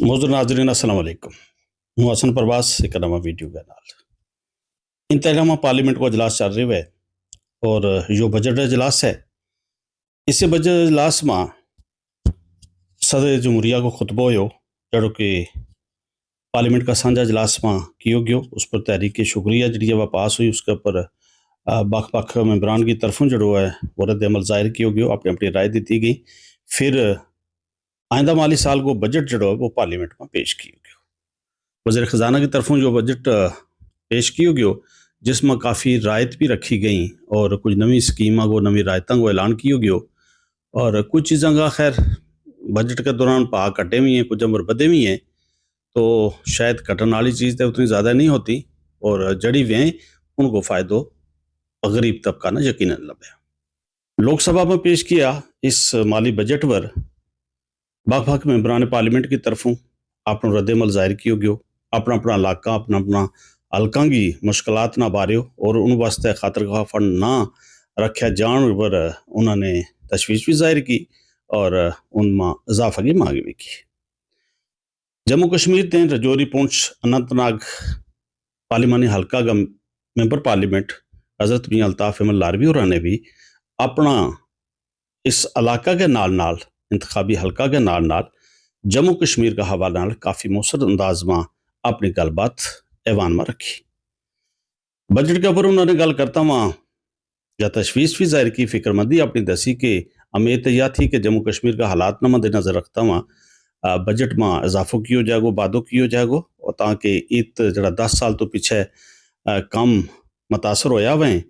موضوع ناظرین السلام علیکم. ہوں حسن پرواز ایک نواں ویڈیو کے نال انتظامیہ پارلیمنٹ کو اجلاس چل رہے ہوئے اور جو بجٹ اجلاس ہے اس بجٹ اجلاس میں صدر جمہوریہ کو خطبہ ہوئے جڑو کہ پارلیمنٹ کا سانجا اجلاس میں کیو گیو اس پر تحریک شکریہ جڑی ہے وہ پاس ہوئی. اس کے اوپر بخ بخ ممبران کی طرفوں جڑو ہے وہ رد عمل ظاہر کیو گیو اپنی اپنی رائے دیتی گئی. پھر آئندہ مالی سال کو بجٹ جڑو ہے وہ پارلیمنٹ میں پیش کیو گیو. وزیر خزانہ کی طرفوں جو بجٹ پیش کیو گیو جس میں کافی رائت بھی رکھی گئیں اور کچھ نوی سکیمہ کو نوی رائتوں کو اعلان کیو گیو اور کچھ چیزاں کا خیر بجٹ کے دوران پا کٹے ہوئی ہیں کچھ امر بدے ہوئی ہیں تو شاید کٹن والی چیز تو اتنی زیادہ نہیں ہوتی اور جڑی ہوئے ہیں ان کو فائدہ غریب طبقہ نہ یقیناً لبے. لوک سبھا میں پیش کیا اس مالی بجٹ پر بخ بخ ممبران پارلیمنٹ کی طرفوں اپنا رد عمل ظاہر کیو گیو اپنا اپنا علاقہ اپنا حلقاں کی مشکلات نہ باریو اور ان واسطے خاطر خواہ فنڈ نہ رکھا جان پر انہوں نے تشویش بھی ظاہر کی اور ان میں اضافہ کی مانگ بھی کی. جموں کشمیر تے رجوری پونچھ اننت ناگ پارلیمانی حلقہ کا ممبر پارلیمنٹ حضرت میاں الطاف احمد لاروی اور نے بھی اپنا اس علاقہ کے نال انتخابی حلقہ کے نال جموں کشمیر کا حوالہ کافی مؤثر انداز میں اپنی گل بات ایوان میں رکھی. بجٹ کے اوپر انہوں نے گل کرتا ہوا یا تشویش بھی ظاہر کی فکر مندی اپنی دسی کہ امید یہ تھی کہ جموں کشمیر کا حالات نہ مد نظر رکھتا ہوا بجٹ میں اضافہ کیو جائے گو بادو کیو جائے گو اور تاکہ ایت جڑا 10 سال تو پیچھے کم متاثر ہویا ہوئے ہیں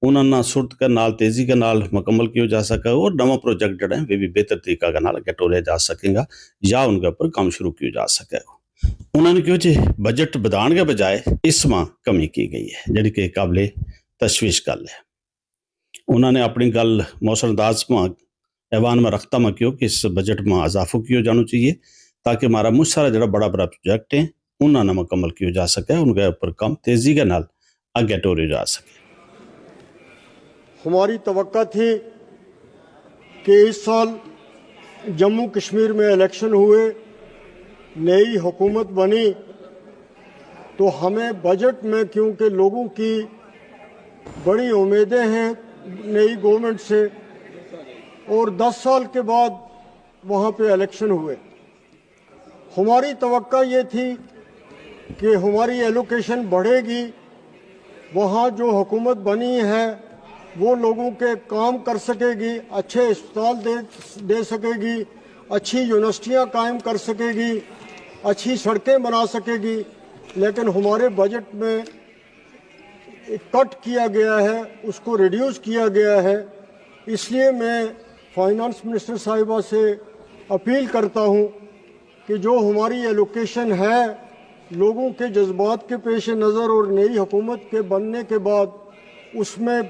انہوں نے صورت کے نال تیزی کے نال مکمل کیو جا سکا اور نواں پروجیکٹ جڑے ہیں وہ بھی بہتر طریقہ کے نال اگے ٹوریا جا سکے گا یا ان کے اوپر کام شروع کیو جا سکے گا. انہوں نے کیوں جی بجٹ بدان کے بجائے اس میں کمی کی گئی ہے جڑی کہ قابل تشویش گل ہے. انہوں نے اپنی گل مؤثر انداز میں ایوان میں رکھتا میں کیوں کہ اس بجٹ میں اضافہ کیو جانا چاہیے تاکہ ہمارا مجھ سارا جڑا بڑا بڑا پروجیکٹ ہیں انہوں نے مکمل کیو جا سکے ان کے اوپر کم تیزی کے نال آگے ٹورے جا سکے. ہماری توقع تھی کہ اس سال جموں کشمیر میں الیکشن ہوئے نئی حکومت بنی تو ہمیں بجٹ میں کیونکہ لوگوں کی بڑی امیدیں ہیں نئی گورنمنٹ سے اور 10 سال کے بعد وہاں پہ الیکشن ہوئے ہماری توقع یہ تھی کہ ہماری ایلوکیشن بڑھے گی وہاں جو حکومت بنی ہے وہ لوگوں کے کام کر سکے گی اچھے اسپتال دے سکے گی اچھی یونیورسٹیاں قائم کر سکے گی اچھی سڑکیں بنا سکے گی لیکن ہمارے بجٹ میں کٹ کیا گیا ہے اس کو ریڈیوس کیا گیا ہے. اس لیے میں فائنانس منسٹر صاحبہ سے اپیل کرتا ہوں کہ جو ہماری ایلوکیشن ہے لوگوں کے جذبات کے پیش نظر اور نئی حکومت کے بننے کے بعد اس میں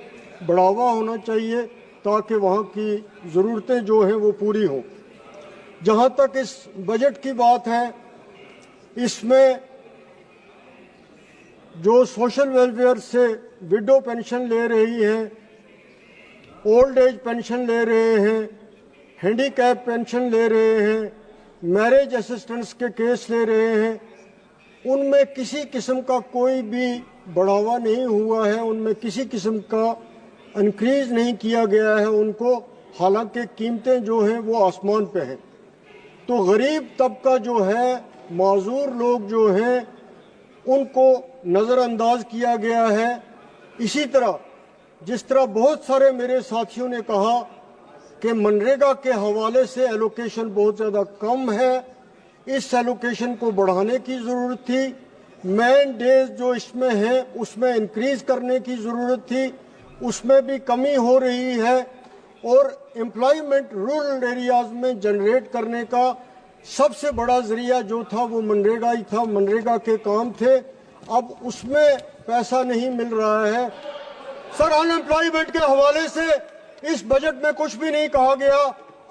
بڑھاوا ہونا چاہیے تاکہ وہاں کی ضرورتیں جو ہیں وہ پوری ہوں. جہاں تک اس بجٹ کی بات ہے اس میں جو سوشل ویلفیئر سے وڈو پینشن لے رہی ہیں اولڈ ایج پینشن لے رہے ہیں ہینڈی کیپ پینشن لے رہے ہیں میرج اسسٹنس کے کیس لے رہے ہیں ان میں کسی قسم کا کوئی بھی بڑھاوا نہیں ہوا ہے ان میں کسی قسم کا انکریز نہیں کیا گیا ہے ان کو حالانکہ قیمتیں جو ہیں وہ آسمان پہ ہیں. تو غریب طبقہ جو ہے معذور لوگ جو ہیں ان کو نظر انداز کیا گیا ہے. اسی طرح جس طرح بہت سارے میرے ساتھیوں نے کہا کہ منریگا کے حوالے سے ایلوکیشن بہت زیادہ کم ہے اس ایلوکیشن کو بڑھانے کی ضرورت تھی. مین ڈیز جو اس میں ہیں اس میں انکریز کرنے کی ضرورت تھی اس میں بھی کمی ہو رہی ہے اور امپلائمنٹ رورل ایریاز میں جنریٹ کرنے کا سب سے بڑا ذریعہ جو تھا وہ منریگا ہی تھا. منریگا کے کام تھے اب اس میں پیسہ نہیں مل رہا ہے. سر ان امپلائمنٹ کے حوالے سے اس بجٹ میں کچھ بھی نہیں کہا گیا.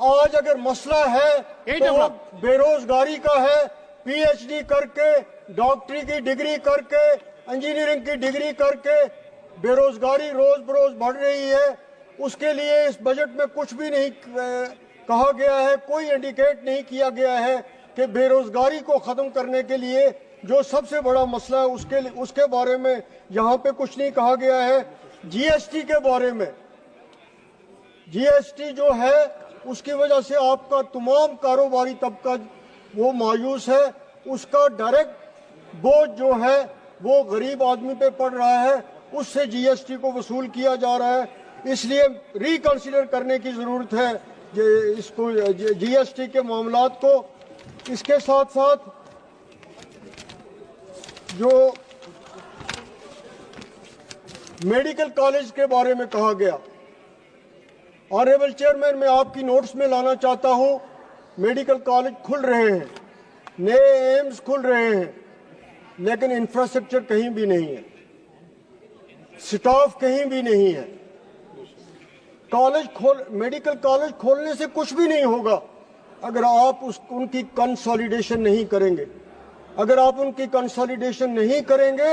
آج اگر مسئلہ ہے تو بے روزگاری کا ہے. پی ایچ ڈی کر کے ڈاکٹری کی ڈگری کر کے انجینئرنگ کی ڈگری کر کے بے روزگاری روز بروز بڑھ رہی ہے. اس کے لیے اس بجٹ میں کچھ بھی نہیں کہا گیا ہے کوئی انڈیکیٹ نہیں کیا گیا ہے کہ بے روزگاری کو ختم کرنے کے لیے جو سب سے بڑا مسئلہ ہے اس کے بارے میں یہاں پہ کچھ نہیں کہا گیا ہے. جی ایس ٹی کے بارے میں، جی ایس ٹی جو ہے اس کی وجہ سے آپ کا تمام کاروباری طبقہ وہ مایوس ہے. اس کا ڈائریکٹ بوجھ جو ہے وہ غریب آدمی پہ پڑ رہا ہے، اس سے جی ایس ٹی کو وصول کیا جا رہا ہے. اس لیے ریکنسیڈر کرنے کی ضرورت ہے اس کو جی ایس ٹی کے معاملات کو. اس کے ساتھ ساتھ جو میڈیکل کالج کے بارے میں کہا گیا، آنریبل چیئرمین میں آپ کی نوٹس میں لانا چاہتا ہوں، میڈیکل کالج کھل رہے ہیں، نئے ایمز کھل رہے ہیں، لیکن انفراسٹرکچر کہیں بھی نہیں ہے، سٹاف کہیں بھی نہیں ہے. میڈیکل کالج کھولنے سے کچھ بھی نہیں ہوگا اگر آپ ان کی کنسالیڈیشن نہیں کریں گے. اگر آپ ان کی کنسالیڈیشن نہیں کریں گے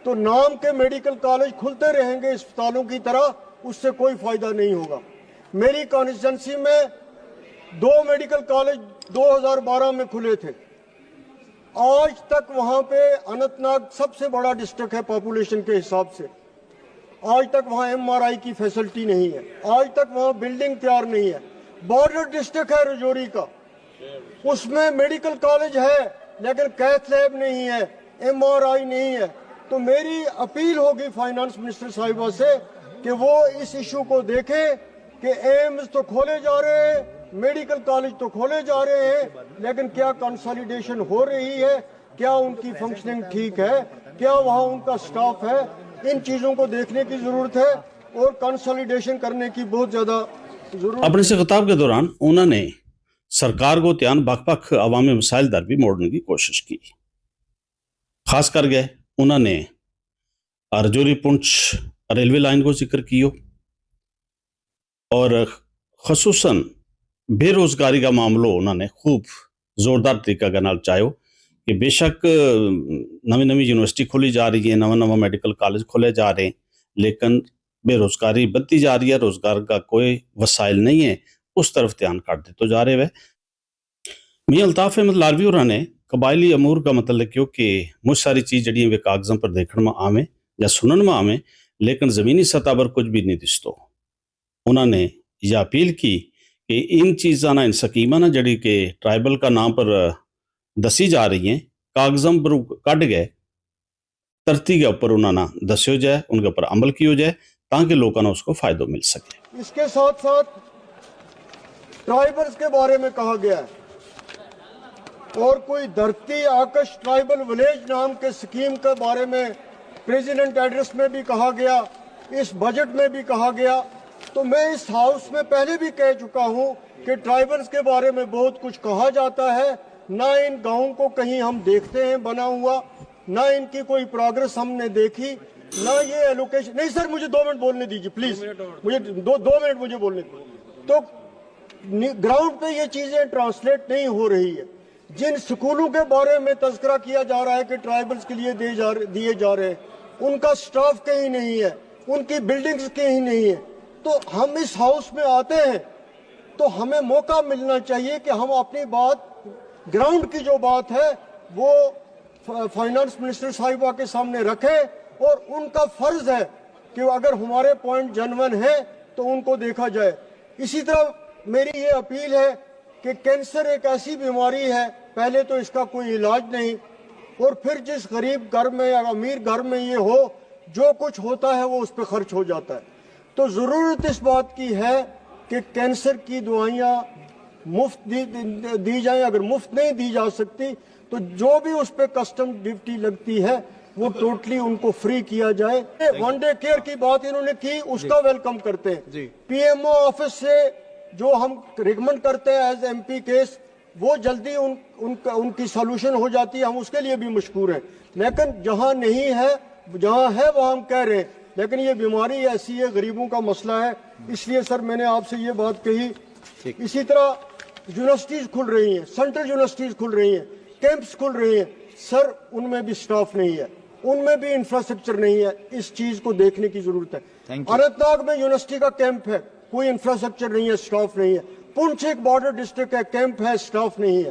تو نام کے میڈیکل کالج کھلتے رہیں گے اسپتالوں کی طرح، اس سے کوئی فائدہ نہیں ہوگا. میری کانسٹیچوئنسی میں 2 میڈیکل کالج 2012 میں کھلے تھے. آج تک وہاں پہ اننت ناگ سب سے بڑا ڈسٹرکٹ ہے پاپولیشن کے حساب سے، آج تک وہاں ایم آر آئی کی فیسلٹی نہیں ہے، آج تک وہاں بلڈنگ تیار نہیں ہے. بارڈر ڈسٹرکٹ ہے رجوری کا، اس میں میڈیکل کالج ہے لیکن کیتھ لیب نہیں ہے، ایم آر آئی نہیں ہے. تو میری اپیل ہوگی فائنانس منسٹر صاحبہ سے کہ وہ اس ایشو کو دیکھیں کہ ایمز تو کھولے جا رہے ہیں، میڈیکل کالج تو کھولے جا رہے ہیں، لیکن کیا کنسالیڈیشن ہو رہی ہے، کیا ان کی فنکشننگ ٹھیک ہے، کیا وہاں ان کا سٹاف ہے. ان چیزوں کو دیکھنے کی ضرورت ہے اور کنسالیڈیشن کرنے کی بہت زیادہ ضرورت. اپنے سے خطاب کے دوران انہوں نے سرکار کو تیان بک بک عوامی مسائل در بھی موڑنے کی کوشش کی. خاص کر گئے انہوں نے رجوری پونچھ ریلوے لائن کو ذکر کیو اور خصوصاً بے روزگاری کا معاملہ انہوں نے خوب زوردار طریقہ کا نال چاہو کہ بے شک نوی یونیورسٹی کھولی جا رہی ہے، نواں میڈیکل کالج کھولے جا رہے ہیں، لیکن بے روزگاری بڑھتی جا رہی ہے، روزگار کا کوئی وسائل نہیں ہے، اس طرف دھیان کاٹ دیتے جا رہے ہیں. میاں الطاف احمد لاروی اور نے قبائلی امور کا متعلق کیوں کہ مجھ ساری چیز جڑی ہیں کاغذوں پر دیکھنے میں آویں یا سنن میں آویں لیکن زمینی سطح پر کچھ بھی نہیں دستو. انہوں نے یہ اپیل کی کہ ان چیزاں ان سکیماں جڑی کہ ٹرائبل کا نام پر دسی جا رہی ہیں کاغذوں پر کٹ گئے ترتی کے اوپر انہوں نے دسیو جائے، ان کے اوپر عمل کیو جائے تاکہ لوگوں نے اس کو فائدہ مل سکے. اس کے ساتھ ساتھ ٹرائبلز کے بارے میں کہا گیا ہے اور کوئی دھرتی آکش ٹرائبل ولیج نام کے سکیم کے بارے میں پریزیڈنٹ ایڈریس میں بھی کہا گیا، اس بجٹ میں بھی کہا گیا. تو میں اس ہاؤس میں پہلے بھی کہہ چکا ہوں کہ ٹرائبلز کے بارے میں بہت کچھ کہا جاتا ہے، نہ ان گاؤں کو کہیں ہم دیکھتے ہیں بنا ہوا، نہ ان کی کوئی پروگرس ہم نے دیکھی، نہ یہ ایلوکیشن. نہیں سر مجھے 2 منٹ بولنے دیجیے پلیز، مجھے 2 منٹ مجھے بولنے دیجیے. تو گراؤنڈ پہ یہ چیزیں ٹرانسلیٹ نہیں ہو رہی ہے. جن سکولوں کے بارے میں تذکرہ کیا جا رہا ہے کہ ٹرائبلز کے لیے دیے جا رہے ہیں، ان کا سٹاف کہیں نہیں ہے، ان کی بلڈنگز کہیں نہیں ہے. تو ہم اس ہاؤس میں آتے ہیں تو ہمیں موقع ملنا چاہیے کہ ہم اپنی بات گراؤنڈ کی جو بات ہے وہ فائنانس منسٹر صاحبہ کے سامنے رکھیں، اور ان کا فرض ہے کہ اگر ہمارے پوائنٹ جنون ہیں تو ان کو دیکھا جائے. اسی طرح میری یہ اپیل ہے کہ کینسر ایک ایسی بیماری ہے، پہلے تو اس کا کوئی علاج نہیں، اور پھر جس غریب گھر میں یا امیر گھر میں یہ ہو، جو کچھ ہوتا ہے وہ اس پہ خرچ ہو جاتا ہے. تو ضرورت اس بات کی ہے کہ کینسر کی دوائیاں مفت دی جائیں. اگر مفت نہیں دی جا سکتی تو جو بھی اس پہ کسٹم ڈیوٹی لگتی ہے وہ ٹوٹلی ان کو فری کیا جائے. ون ڈے کیئر کی بات انہوں نے کی، اس کا ویلکم کرتے ہیں. پی ایم او آفس سے جو ہم ریکمنڈ کرتے ہیں ایز ایم پی کیس، وہ جلدی ان کی سولوشن ہو جاتی ہے، ہم اس کے لیے بھی مشکور ہیں. لیکن جہاں نہیں ہے، جہاں ہے وہ ہم کہہ رہے ہیں، لیکن یہ بیماری ایسی ہے، غریبوں کا مسئلہ ہے، اس لیے سر میں نے آپ سے یہ بات کہی. اسی طرح یونیورسٹیز کھل رہی ہیں، سینٹرل یونیورسٹیز کھل رہی ہیں، کیمپس کھل رہی ہیں، سر ان میں بھی سٹاف نہیں ہے، ان میں بھی انفراسٹرکچر نہیں ہے. اس چیز کو دیکھنے کی ضرورت ہے. اننت ناگ میں یونیورسٹی کا کیمپ ہے، کوئی انفراسٹرکچر نہیں ہے، سٹاف نہیں ہے. پونچھ ایک بارڈر ڈسٹرکٹ ہے، کیمپ ہے، سٹاف نہیں ہے.